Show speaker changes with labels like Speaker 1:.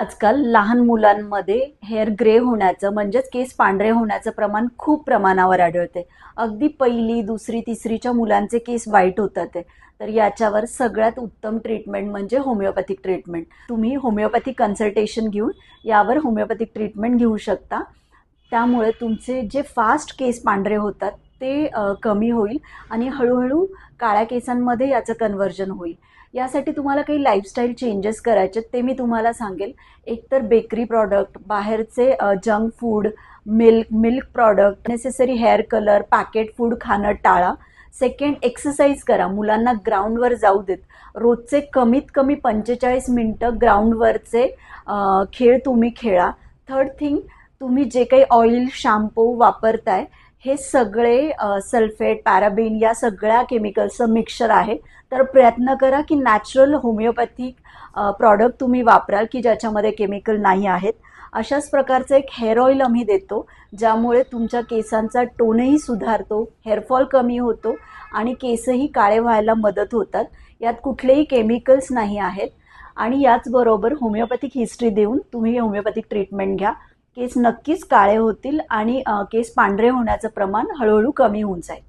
Speaker 1: आजकाल लहान मुलांमध्ये हेअर ग्रे होण्याचं म्हणजेच केस पांढरे होण्याचं प्रमाण खूप प्रमाणावर आढळते. अगदी पहिली, दुसरी, तिसरीच्या मुलांचे केस व्हाईट होतात आहे. तर याच्यावर सगळ्यात उत्तम ट्रीटमेंट म्हणजे होमिओपॅथिक ट्रीटमेंट. तुम्ही होमिओपॅथिक कन्सल्टेशन घेऊन यावर होमिओपॅथिक ट्रीटमेंट घेऊ शकता. त्यामुळे तुमचे जे फास्ट केस पांढरे होतात ते कमी होईल आणि हळूहळू काळ्या केसांमध्ये याचं कन्व्हर्जन होईल. यासाठी तुम्हाला काही लाईफस्टाईल चेंजेस करायचे ते मी तुम्हाला सांगेल. एकतर बेकरी प्रॉडक्ट, बाहेरचे junk food, milk product, necessary hair colour, packet food खाणं टाळा. सेकंड, एक्सरसाइज करा. मुलांना ग्राउंडवर जाऊ देत. रोजचे कमीत कमी 45 मिनटं ग्राउंडवरचे खेळ तुम्ही खेळा. थर्ड थिंग, तुम्ही जे काही ऑइल, शॅम्पू वापरताय हे सगळे सल्फेट, पॅराबेन या सगळ्या केमिकल्सचं मिक्सचर आहे. तर प्रयत्न करा की नॅचरल होमिओपॅथिक प्रॉडक्ट तुम्ही वापराल की ज्याच्यामध्ये केमिकल नाही आहेत. अशाच प्रकारचं एक हेअर ऑइल आम्ही देतो ज्यामुळे तुमच्या केसांचा टोनही सुधारतो, हेअरफॉल कमी होतो आणि केसही काळे व्हायला मदत होतात. यात कुठलेही केमिकल्स नाही आहेत. आणि याचबरोबर होमिओपॅथिक हिस्ट्री देऊन तुम्ही होमिओपॅथिक ट्रीटमेंट घ्या. केस नक्कीच काळे होतील आणि केस पांढरे होण्याचं प्रमाण हळूहळू कमी होऊन जाईल.